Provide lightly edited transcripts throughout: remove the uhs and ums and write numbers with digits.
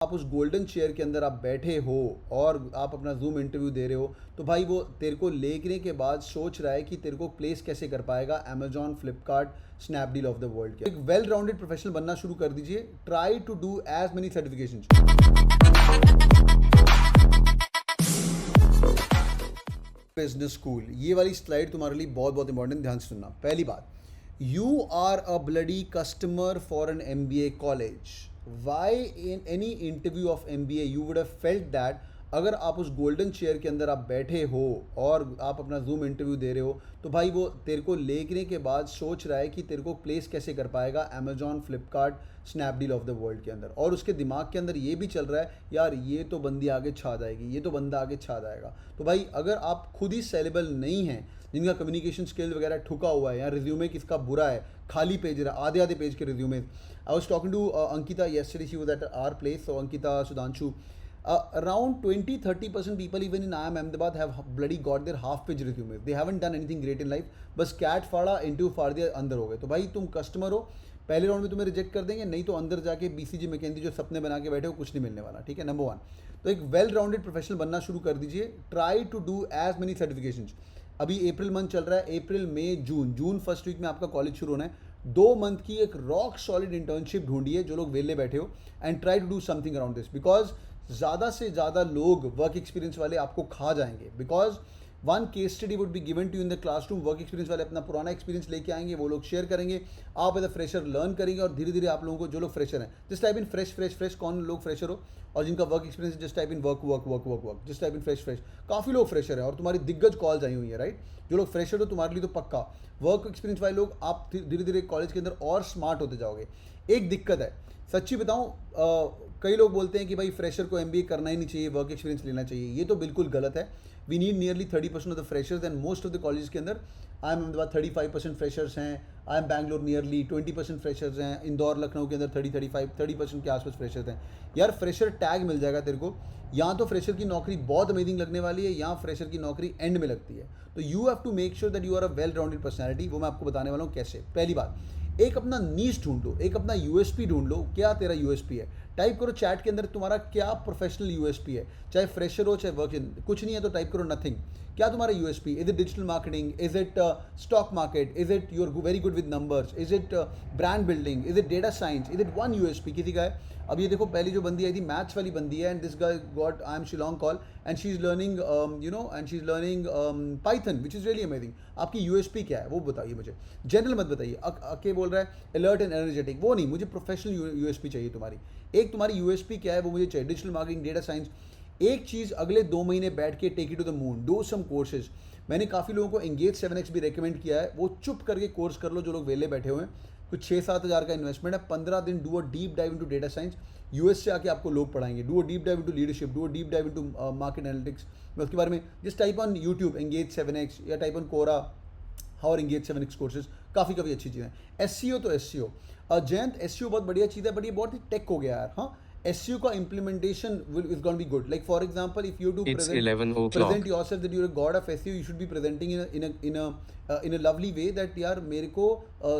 आप उस golden chair के अंदर आप बैठे हो और आप अपना जूम इंटरव्यू दे रहे हो, तो भाई वो तेरे को लेने के बाद सोच रहा है कि तेरे को प्लेस कैसे कर पाएगा Amazon, Flipkart, Snapdeal of the world के। एक वेल राउंडेड प्रोफेशनल बनना शुरू कर दीजिए। Try to do as many certification. Business school, ये वाली स्लाइड तुम्हारे लिए बहुत बहुत इंपॉर्टेंट, ध्यान से सुनना। पहली बात, you are a bloody customer for an MBA college. Why in any interview of MBA you would have felt that अगर आप उस गोल्डन चेयर के अंदर आप बैठे हो और आप अपना जूम इंटरव्यू दे रहे हो, तो भाई वो तेरे को लेने के बाद सोच रहा है कि तेरे को प्लेस कैसे कर पाएगा Amazon, Flipkart, Snapdeal of the world के अंदर। और उसके दिमाग के अंदर ये भी चल रहा है, यार ये तो बंदी आगे छा जाएगी, ये तो बंदा आगे छा जाएगा। तो भाई अगर आप खुद ही सेलेबल नहीं हैं, जिनका कम्युनिकेशन स्किल वगैरह ठुका हुआ है, या रिज्यूमे किसका बुरा है, खाली पेज रहा, आधे आधे पेज के resume. I was talking to Ankita yesterday, she was at our place, so Ankita, Sudhanshu, around 20-30% people even in IIM Ahmedabad have bloody got their half page resumes. They haven't done anything great in life, बस cat फाड़ा interview फाड़ दिया, अंदर हो गए। तो भाई तुम कस्टमर हो, पहले राउंड में तुम्हें रिजेक्ट कर देंगे, नहीं तो अंदर जाके BCG मैकेंजी जो सपने बना के बैठे हो, कुछ नहीं मिलने वाला। ठीक है, नंबर 1। तो एक वेल राउंडेड प्रोफेशनल बनना शुरू कर दीजिए। Try to do as many certification. अभी अप्रैल मंथ चल रहा है, अप्रैल, मई, जून फर्स्ट वीक में आपका कॉलेज शुरू होना है। 2 मंथ की एक रॉक सॉलिड इंटर्नशिप ढूंढिए, जो लोग वेले बैठे हो, and try to do something around this, because ज़्यादा से ज़्यादा लोग वर्क एक्सपीरियंस वाले आपको खा जाएंगे। Because one case study would be given to in the classroom. Work experience वाले अपना पुराना एक्सपीरियंस लेके आएंगे, वो लोग शेयर करेंगे, आप एज अ फ्रेशर लर्न करेंगे, और धीरे धीरे आप लोगों को, जो लोग फ्रेशर हैं, जिस टाइप इन फ्रेश, कौन लोग फ्रेशर हो और जिनका वर्क एक्सपीरियंस, जिस टाइप इन वर्क, जिस टाइप इन फ्रेश, काफ़ी लोग फ्रेशर हैं और तुम्हारी दिग्गज कॉल्स आई हुई है, राइट। जो लोग फ्रेशर हो तुम्हारे लिए तो पक्का। वर्क एक्सपीरियंस वाले लोग, आप धीरे धीरे कॉलेज के अंदर और स्मार्ट होते जाओगे। एक दिक्कत है, सच्ची बताऊं, कई लोग बोलते हैं कि भाई फ्रेशर को MBA करना ही नहीं चाहिए, वर्क एक्सपीरियंस लेना चाहिए। ये तो बिल्कुल गलत है। We need nearly 30% of the freshers, and most of the college के अंदर IIM अहमदाबाद 35% फ्रेशर्स हैं, IIM बैंगलोर नियरली 20% फ्रेशर्स हैं, इंदौर, लखनऊ के अंदर 30% के आसपास फ्रेशर्स हैं। यार फ्रेशर टैग मिल जाएगा तेरे को, यहाँ तो फ्रेशर की नौकरी बहुत अमेजिंग लगने वाली है, यहाँ फ्रेशर की नौकरी एंड में लगती है। तो you have to make sure that you are a well rounded personality. वो मैं आपको बताने वाला हूँ कैसे। पहली बात, एक अपना नीश ढूंढ लो, एक अपना USP ढूंढ लो। क्या तेरा USP है? टाइप करो चैट के अंदर, तुम्हारा क्या प्रोफेशनल USP है, चाहे फ्रेशर हो चाहे वर्क इन। कुछ नहीं है तो टाइप करो नथिंग। क्या तुम्हारा USP? Is it digital marketing? Is it stock market? Is it you are very good with numbers? Is it brand building? Is it data science? Is it one USP किसी का है? अब ये देखो, पहली जो बंदी आई थी मैथ्स वाली बंदी है, and this guy got IIM Shillong call, and she is learning and she is learning Python, which is really amazing. आपकी USP क्या है वो बताइए मुझे, जनरल मत बताइए। अके बोल रहा है अलर्ट एंड एनर्जेटिक, वो नहीं, मुझे प्रोफेशनल USP चाहिए तुम्हारी। एक तुम्हारी USP क्या है वो मुझे चाहिए। Digital marketing, data science. एक चीज़, अगले 2 महीने बैठ के take it to the moon, do some courses. मैंने काफ़ी लोगों को एंगेज 7x भी रेकमेंड किया है, वो चुप करके कोर्स कर लो, जो लोग वेले बैठे हुए हैं। कुछ 6-7 हज़ार का इन्वेस्टमेंट है, 15 दिन। Do a deep dive into data science, US से आके आपको लोग पढ़ाएंगे। Do a deep dive into leadership, do a deep dive into market analytics. मैं उसके बारे में जिस type on YouTube engage 7x, या type on Quora how engage 7x courses, काफ़ी अच्छी चीज़ें। SEO तो SEO, जयंत SEO बहुत बढ़िया चीज़ है, बट ये बहुत ही टेक हो गया यार। हाँ, SEO का implementation is going to be good. Like for example, if you do It's 11 o'clock. present yourself that you're a god of SEO, you should be presenting in a lovely way that यार मेरे को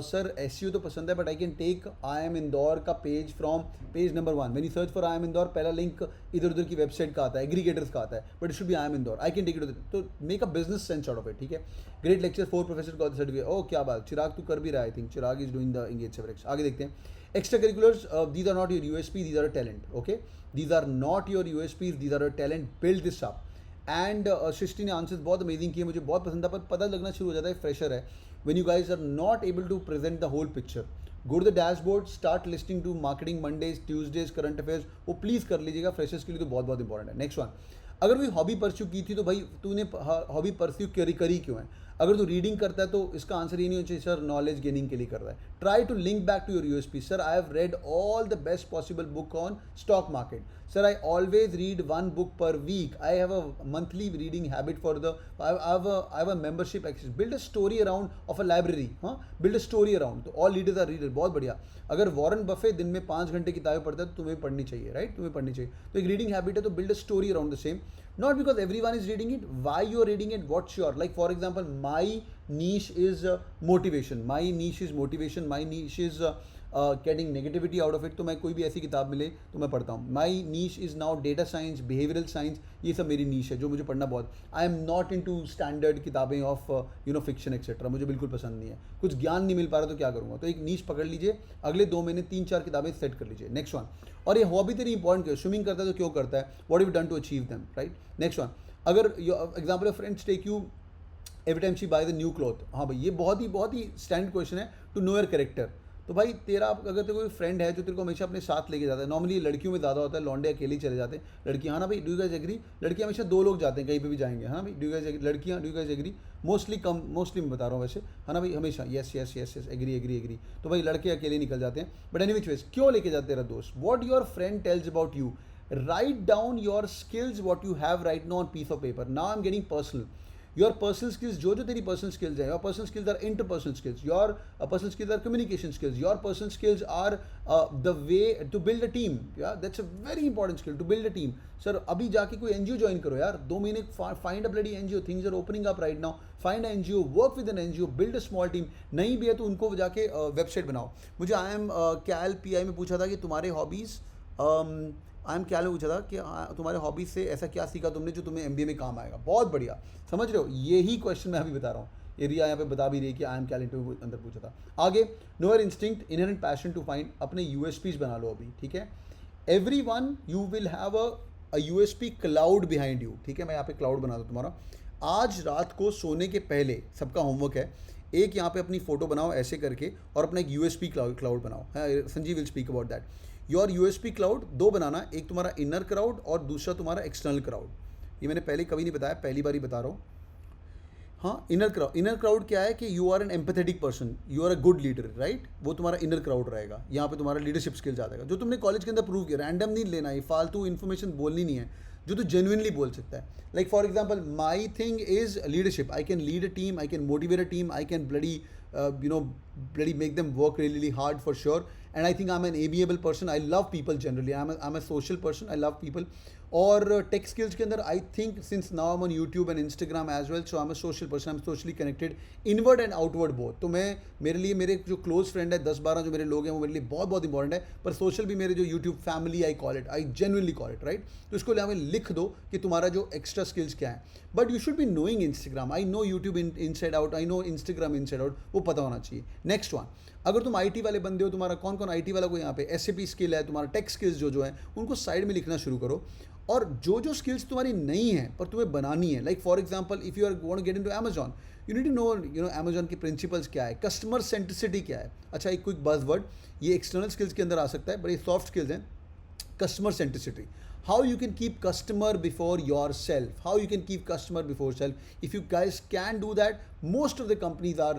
sir SEO तो पसंद है, but I can take IIM Indore का page from page number 1. When you search for IIM Indore, पहला link इधर उधर की वेबसाइट का आता है, एग्रीगेटर्स का आता है, but it should be IIM Indore. I can take it to the, तो make a business sense out of it. ठीक है, great lecture, 4 professors got the certificate. Oh क्या बात, चिराग तू कर भी रहा है। I think Chirag is doing the engage 7x. आगे देखते हैं। Extracurriculars, these are not your USP, these are a talent. Okay, these are not your USPs, these are a talent. Build this up. And Srishti ने answers बहुत amazing किए, मुझे बहुत पसंद था, पर पता लगना शुरू हो जाता है फ्रेशर है। When you guys are not able to present the whole picture, go to the dashboard, start listing to marketing Mondays, Tuesdays, current affairs, वो प्लीज़ कर लीजिएगा। फ्रेशर्स के लिए तो बहुत इंपॉर्टेंट है। नेक्स्ट वन, अगर कोई हॉबी परस्यू की थी तो भाई तूने हॉबी परस्यू करी क्यों है? अगर तू रीडिंग करता है तो इसका आंसर ये नहीं होना चाहिए सर नॉलेज गेनिंग के लिए कर रहा है। Try to link back to your USP। Sir I have read all the best possible book on stock market. Sir I always read 1 book per week. I have a monthly reading habit for the I have a membership access. Build a story around of a library. हाँ, build a story around. तो all leaders are readers, बहुत बढ़िया। अगर Warren Buffett दिन में 5 घंटे किताबें पढ़ता है तो तुम्हें पढ़नी चाहिए, राइट, तुम्हें पढ़नी चाहिए। तो एक रीडिंग हैबिट है, तो build a story around the same. Not because everyone is reading it, why you are reading it, what's your, like for example, my niche is motivation, my niche is getting negativity out of it, तो मैं कोई भी ऐसी किताब मिले तो मैं पढ़ता हूँ. My niche is now data science, behavioural science, ये सब मेरी नीश है जो मुझे पढ़ना बहुत. I am not into standard किताबें ऑफ फिक्शन एक्सेट्रा, मुझे बिल्कुल पसंद नहीं है. कुछ ज्ञान नहीं मिल पा रहा तो क्या करूँगा. तो एक नीश पकड़ लीजिए, अगले 2 महीने 3-4 किताबें सेट कर लीजिए. Next one. और ये हॉबी तेरी इंपॉर्टेंट क्यों, स्विमिंग करता है तो क्यों करता है, what have you done to achieve them, right. Next one. अगर example of friends take you every time she buy the new cloth. हाँ भाई, ये बहुत ही स्टैंडर्ड क्वेश्चन है. To know your character. तो भाई तेरा अगर तेरे कोई फ्रेंड है जो तेरे को हमेशा अपने साथ लेके जाता है, नॉर्मली लड़कियों में ज़्यादा होता है, लौंडे अकेले ही चले जाते हैं. लड़कियाँ, हाँ ना भाई, डू यू गाइस एग्री, लड़कियाँ हमेशा 2 लोग जाते हैं कहीं पे भी जाएंगे, हाँ भाई, डू यू गाइस एग्री, लड़कियाँ, do you guys agree, mostly मैं बता रहा हूँ वैसे, है ना भाई, हमेशा yes yes yes yes, agree. तो भाई लड़के अकेले निकल जाते हैं. बट एनी विच वेज, क्यों लेके जाते तेरा दोस्त, what your friend tells about you, write down your skills what you have right now on piece of paper. Now I am getting personal. Your personal skills, जो तेरी personal skills हैं, your personal skills are interpersonal skills, your personal skills are communication skills, your personal skills are the way to build a team. Yeah that's a very important skill, to build a team. Sir अभी जाके कोई NGO join करो यार, 2 महीने, find a bloody NGO, things are opening up right now. Find a NGO, work with an NGO, build a small team. नहीं भी है तो उनको जाके वेबसाइट बनाओ. मुझे आई एम कैल पीआई में पूछा था कि तुम्हारे हॉबीज़, आई एम क्या पूछा था कि तुम्हारे हॉबीज से ऐसा क्या सीखा तुमने जो तुम्हें एमबीए में काम आएगा. बहुत बढ़िया, समझ रहे हो, यही क्वेश्चन मैं अभी बता रहा हूँ. ये रिया यहाँ पे बता भी रही है कि आई एम क्या इंटरव्यू अंदर पूछा था. आगे, know your instinct, inherent passion to find, अपने यूएसपीज बना लो अभी, ठीक है. Every one you will have a USP cloud behind you, ठीक है. मैं यहाँ पे क्लाउड बना दूँ तुम्हारा. आज रात को सोने के पहले सबका होमवर्क है, एक यहाँ पे अपनी फोटो बनाओ ऐसे करके और अपना एक यूएसपी क्लाउड बनाओ. Sanjeev will speak about that. Your USP cloud 2 बनाना, एक तुम्हारा इनर क्राउड और दूसरा तुम्हारा एक्सटर्नल क्राउड. ये मैंने पहले कभी नहीं बताया, पहली बार ही बता रहा हूँ. हाँ, इनर क्राउड क्या है कि you are an empathetic person, you are a good leader, right. वो तुम्हारा इनर क्राउड रहेगा. यहाँ पे तुम्हारा लीडरशिप स्किल्स आ जाएगा, जो तुमने कॉलेज के अंदर प्रूव किया. रैंडम नहीं लेना, ये फालतू इन्फॉर्मेशन बोलनी नहीं है, जो तू जेन्युइनली बोल सकता है. Like for example, my thing is leadership. I can lead a team, I can motivate a team, I can bloody make them work really hard for sure. And I think I'm an amiable person. I love people generally. I'm a social person. I love people. और take skills के अंदर I think since now I'm on YouTube and Instagram as well, so I'm a social person. I'm socially connected, inward and outward both. तो मैं, मेरे लिए मेरे जो close friend है 10-12 जो मेरे लोग हैं वो मेरे लिए बहुत इंपॉर्टेंट है. पर सोशल भी मेरे जो YouTube family, I call it, I genuinely call it, right. तो इसको हमें लिख दो कि तुम्हारा जो एक्स्ट्रा स्किल्स क्या है. But you should be knowing Instagram. I know YouTube inside out, I know Instagram inside out, वो पता होना चाहिए. नेक्स्ट वन, अगर तुम आईटी वाले बंदे हो, तुम्हारा कौन आईटी वाला को यहाँ पे एसएपी स्किल है, तुम्हारा टेक स्किल्स जो है उनको साइड में लिखना शुरू करो. और जो स्किल्स तुम्हारी नहीं है पर तुम्हें बनानी है, like for example if you are want to get into Amazon, you need to know Amazon के प्रिंसिपल्स क्या है, कस्टमर सेंट्रिसिटी क्या है. अच्छा, एक क्विक बज़वर्ड, ये एक्सटर्नल स्किल्स के अंदर आ सकता है, बट ये सॉफ्ट स्किल्स हैं. customer centricity, how you can keep customer before yourself, how you can keep customer before self. If you guys can do that, most of the companies are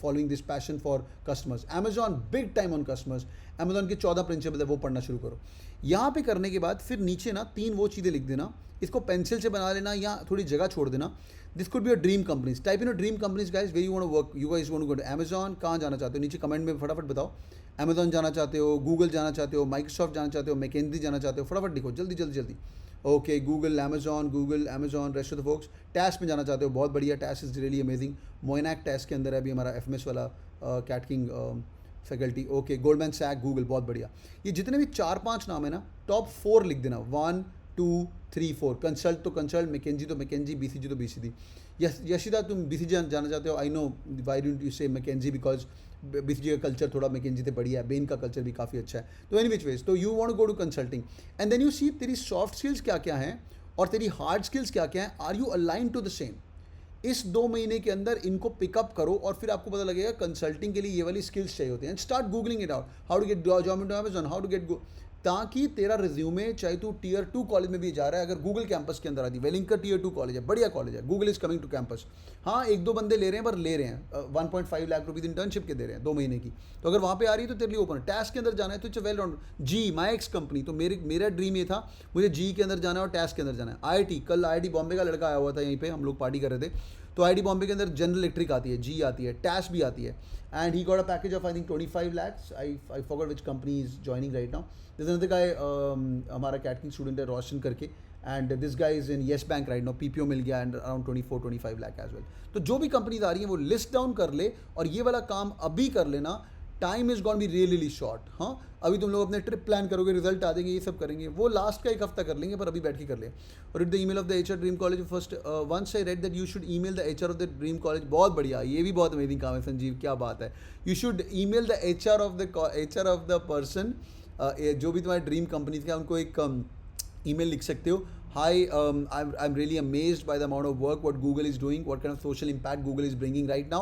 following this passion for customers. Amazon big time on customers. Amazon के 14 principal है, वो पढ़ना शुरू करो. यहाँ पे करने के बाद फिर नीचे ना 3 वो चीज़ें लिख देना, इसको पेंसिल से बना लेना या थोड़ी जगह छोड़ देना. This could be your dream companies. Type in dream companies guys, where you want to work. You guys want to go to Amazon. कहाँ जाना चाहते हो नीचे कमेंट में फटाफट बताओ. Amazon जाना चाहते हो, गूगल जाना चाहते हो, माइक्रोसॉफ्ट जाना चाहते हो, मैकेंजी जाना चाहते हो, फटाफट लिखो जल्दी. Okay, Google, Amazon, rest of the folks. TAS में जाना चाहते हो, बहुत बढ़िया, TAS is really amazing. Moinak TAS के अंदर है अभी हमारा एफएमएस वाला CAT king faculty. Okay, Goldman Sachs, Google, बहुत बढ़िया. ये जितने भी 4-5 नाम है ना, टॉप 4 लिख देना. 1 2 3 4. कंसल्ट तो कंसल्ट, मैकेंजी तो मैकेंजी, बीसीजी तो बीसीजी. यशिता, तुम बीसीजी जाना चाहते हो. I know why don't you से मैकेंजी, बिकॉज बीसीजी का कल्चर थोड़ा मैकेंजी से बढ़िया है, बेन का कल्चर भी काफ़ी अच्छा है. तो एनी विच वेज, तो you want to go to consulting and then you see तेरी सॉफ्ट स्किल्स क्या क्या हैं और तेरी हार्ड स्किल्स क्या क्या हैं. Are you align to the same. इस 2 महीने के अंदर इनको पिकअप करो और फिर आपको पता लगेगा कंसल्टिंग के लिए ये वाली स्किल्स चाहिए होती हैं. Start googling it out, how to get job into Amazon, how to get, ताकि तेरा रिज्यूमे, चाहे तू Tier 2 कॉलेज में भी जा रहा है, अगर गूगल कैंपस के अंदर आती, वेलिंगटन Tier 2 कॉलेज है, बढ़िया कॉलेज है, Google is coming to campus. हाँ, 1-2 बंदे ले रहे हैं, पर ले रहे हैं 1.5 लाख रुपीज़ इंटर्नशिप के दे रहे हैं 2 महीने की. तो अगर वहाँ पे आ रही है तो तेरे लिए ओपन है. टैस के अंदर जाना है तो इट्स वेल राउंड. जी, माई एक्स कंपनी, तो मेरा ड्रीम ये था, मुझे जी के अंदर जाना है और टैस के अंदर जाना है. IIT, कल IIT बॉम्बे का लड़का आया हुआ था यहीं पे, हम लोग पार्टी कर रहे थे. तो IIT बॉम्बे के अंदर जनरल इलेक्ट्रिक आती है, जी आती है, टैस भी आती है. And he got a package of I think 25 lakhs. I forgot which company is joining right now. This another guy, हमारा कैटकिंग स्टूडेंट है रोशन करके, and this guy is in Yes Bank right now. PPO मिल गया and around 24-25 lakh as well. तो जो भी companies आ रही हैं वो लिस्ट डाउन कर ले और ये वाला काम अभी कर लेना. Time is gonna be really short. हाँ, अभी तुम लोग अपने ट्रिप प्लान करोगे, रिजल्ट आ देंगे, ये सब करेंगे, वो लास्ट का एक हफ्ता कर लेंगे, पर अभी बैठ के कर ले. और it the email of the HR dream college first once I read that you should email the HR of the dream college. बहुत बढ़िया, ये भी बहुत अमेजिंग काम है संजीव, क्या बात है. You should email the HR of the person, जो भी तुम्हारे ड्रीम कंपनीज का, उनको एक email लिख सकते हो. Hi, I'm really amazed by the amount of work what Google is doing, what kind of social impact Google is bringing right now,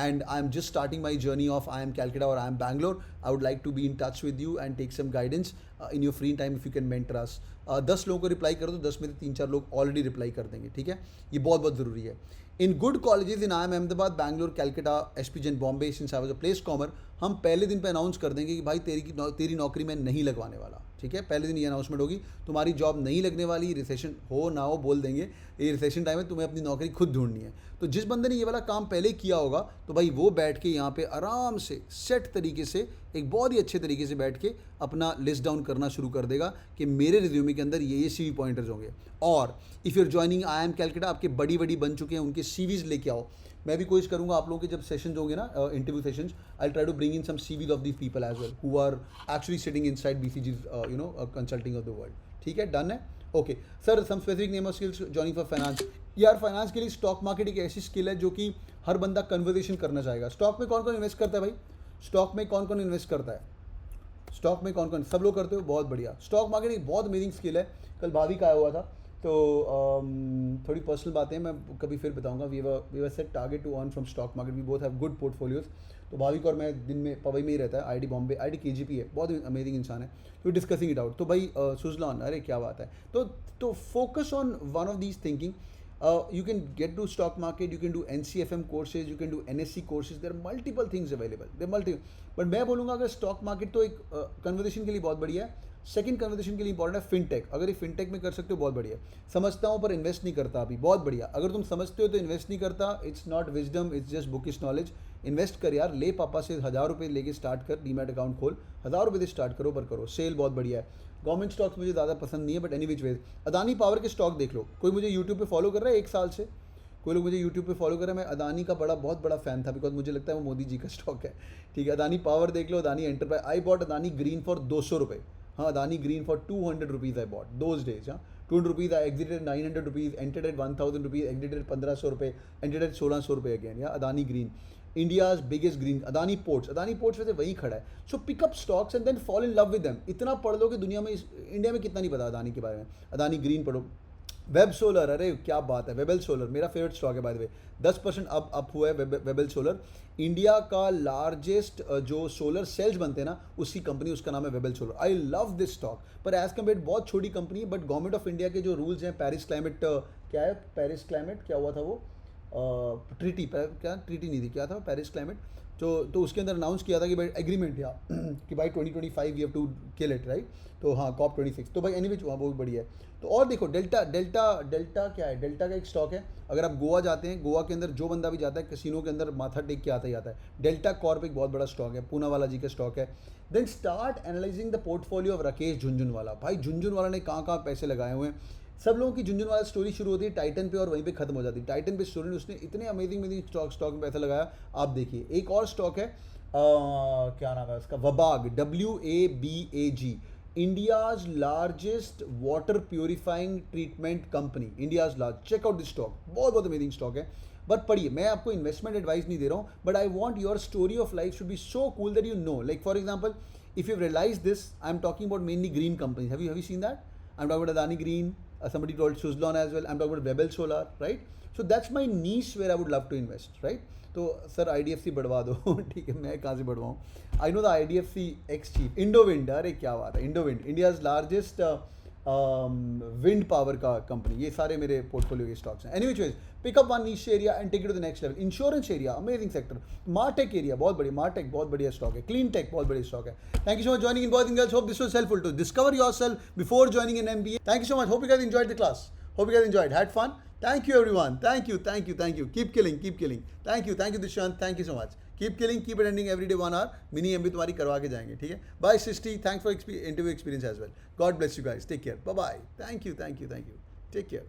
and I'm just starting my journey of I am Calcutta or I am Bangalore. I would like to be in touch with you and take some guidance in your free time if you can mentor us. 10 लोगों को reply कर दो, 10 में से 3-4 लोग already reply कर देंगे. ठीक है, ये बहुत बहुत ज़रूरी है. In good colleges in IIM Ahmedabad, Bangalore, Calcutta, SPGen Bombay, since I was a place comer, हम पहले दिन पे अनाउंस कर देंगे कि भाई तेरी नौकरी मैं नहीं लगवाने वाला. ठीक है, पहले दिन ये अनाउंसमेंट होगी, तुम्हारी जॉब नहीं लगने वाली, रिसेशन हो ना हो बोल देंगे, ये रिसेशन टाइम है, तुम्हें अपनी नौकरी खुद ढूंढनी है. तो जिस बंदे ने ये वाला काम पहले किया होगा, तो भाई वो बैठ के यहाँ पे आराम से सेट तरीके से, एक बहुत ही अच्छे तरीके से बैठ के अपना लिस्ट डाउन करना शुरू कर देगा कि मेरे रिज्यूमे के अंदर ये CV पॉइंटर्स होंगे. और if you are joining IIM Calcutta, आपके बड़ी बन चुके हैं, उनके CVs लेके आओ. मैं भी कोशिश करूंगा आप लोगों के जब सेशंस होंगे ना, interview sessions, I try to bring in some CVs of these people as well who are actually sitting inside BCG's consulting of the world. ठीक है, डन है. Okay sir, some specific name of skills joining for finance. यार finance के लिए stock market एक ऐसी skill है जो कि हर बंदा कन्वर्सेशन करना चाहेगा. स्टॉक में कौन कौन इन्वेस्ट करता है भाई? स्टॉक में कौन कौन इन्वेस्ट करता है? स्टॉक में कौन कौन? सब लोग करते हो, बहुत बढ़िया. स्टॉक मार्केट एक बहुत अमेजिंग स्किल है. कल भाभी का आया हुआ था, तो थोड़ी पर्सनल बातें मैं कभी फिर बताऊंगा. We were set target to earn from stock market. We both have good portfolios. तो भाभी को और मैं दिन में पवई में ही रहता है, IIT बॉम्बे, IIT KGP है, बहुत अमेजिंग इंसान है. तो डिस्कसिंग इट आउट. तो भाई सुजलॉन, अरे क्या बात है. तो focus on one of these thinking. You can get to stock market, you can do NCFM courses, you can do NSC courses. There are multiple things available. There are multiple. But मैं बोलूँगा अगर stock market तो एक conversation के लिए बहुत बढ़िया है. सेकंड कन्वर्सेशन के लिए इंपॉर्टेंट है फिनटेक. अगर ये फिनटेक में कर सकते हो बहुत बढ़िया. समझता हूँ पर इन्वेस्ट नहीं करता अभी, बहुत बढ़िया. अगर तुम समझते हो तो इन्वेस्ट नहीं करता, it's not wisdom, it's just bookish knowledge. Invest कर यार, ले पापा से 1000 रुपये लेके स्टार्ट कर, डीमैट अकाउंट खोल, 1000 रुपये से स्टार्ट करो, पर करो. सेल बहुत बढ़िया है. गवर्नमेंट स्टॉक्स मुझे ज़्यादा पसंद नहीं है, but any which veg Adani power के स्टॉक देख लो. कोई मुझे यूट्यूब पे फॉलो कर रहा है 1 साल से, कोई लोग मुझे यूट्यूब पे फॉलो कर रहे हैं. मैं अदानी का बहुत बड़ा फैन था, बिकॉज मुझे लगता है वो मोदी जी का स्टॉक है. ठीक है, अदानी पावर देख लो, Adani enterprise. I bought Adani green for 200 रुपये. हाँ, Adani green for 200 rupees I bought those days. हाँ, 200 rupees. I exited 900 rupees, entered at 1000 rupees, exited 1500 रुपये, एंटेड एट 1600 रुपये again. Yeah Adani green, India's biggest green. Adani ports वैसे वही खड़ा है. So pick up stocks and then fall in love with them. इतना पढ़ लो कि दुनिया में, इंडिया में कितना नहीं पता अदानी के बारे में. अदानी ग्रीन पढ़ो. वेब सोलर, अरे क्या बात है. वेबल सोलर मेरा फेवरेट स्टॉक है बाय द वे. 10% अप हुआ है वेबल सोलर. इंडिया का लार्जेस्ट जो सोलर सेल्स बनते हैं ना, उसकी कंपनी, उसका नाम है Webel solar. I love this stock. पर एज कम्पेयर बहुत छोटी कंपनी है, बट गवर्नमेंट ऑफ इंडिया के जो रूल्स हैं, पेरिस क्लाइमेट, क्या है पेरिस क्लाइमेट, क्या हुआ था वो ट्रीटी, क्या ट्रीटी नहीं थी, क्या था पेरिस क्लाइमेट. तो उसके अंदर अनाउंस किया था कि भाई एग्रीमेंट या कि भाई 2025 we have to kill it, right. तो हाँ, COP26. तो भाई एनी विच वहाँ बहुत बढ़िया है. तो और देखो डेल्टा क्या है, डेल्टा का एक स्टॉक है. अगर आप गोवा जाते हैं, गोवा के अंदर जो बंदा भी जाता है कैसीनो के अंदर माथा टेक के आता ही आता है. डेल्टा कॉर्प एक बहुत बड़ा स्टॉक है, पूनावाला जी का स्टॉक है. Then start analyzing the portfolio of Rakesh Jhunjhunwala. भाई झुंझुनवाला ने कहाँ पैसे लगाए हुए हैं. सब लोगों की झुंझुनवाला स्टोरी शुरू होती है टाइटन पे और वहीं पे खत्म हो जाती है. टाइटन पे स्टोरी, उसने इतने अमेजिंग स्टॉक में पैसा लगाया. आप देखिए एक और स्टॉक है, क्या नाम है उसका, Wabag, WABAG, India's largest water purifying treatment company. India's large, check out this stock, बहुत अमेजिंग स्टॉक है. बट पढ़िए, मैं आपको इन्वेस्टमेंट एडवाइस नहीं दे रहा हूँ, but I want your story of life should be so cool that you know. Like for example, if you realize this, I am talking about mainly green companies. Have you seen that? I am talking about Adani green. Somebody told Suzlon as well. I'm talking about Webel Solar, right? So that's my niche where I would love to invest, right? तो sir IDFC बढ़वा दो. ठीक है, मैं कहाँ से बढ़वाऊँ? I know the IDFC ex chief Indowind. अरे क्या बात है, Indowind, India's largest wind power का कंपनी. ये सारे मेरे पोर्टफोलियो के स्टॉक्स हैं. Anyways, pick up one niche area and take it to the next level. Insurance area, amazing sector. Martech area बहुत बढ़िया, मार्टेक बहुत बढ़िया स्टॉक है. क्लीन टेक बहुत बढ़िया स्टॉक है. Thank you so much joining in boys and girls. Hope this was helpful to discover yourself before joining in MBA. Thank you so much. Hope you guys enjoyed the class. Hope you guys enjoyed, had fun. Thank you everyone. Thank you. Keep killing. Thank you Dishant. Thank you so much. Keep killing, keep attending every day 1 hour. Mini MB तुम्हारी करवा के जाएंगे, ठीक है. Bye Srishti. Thanks for interview experience as well. God bless you guys. Take care. Bye bye. Thank you. Take care.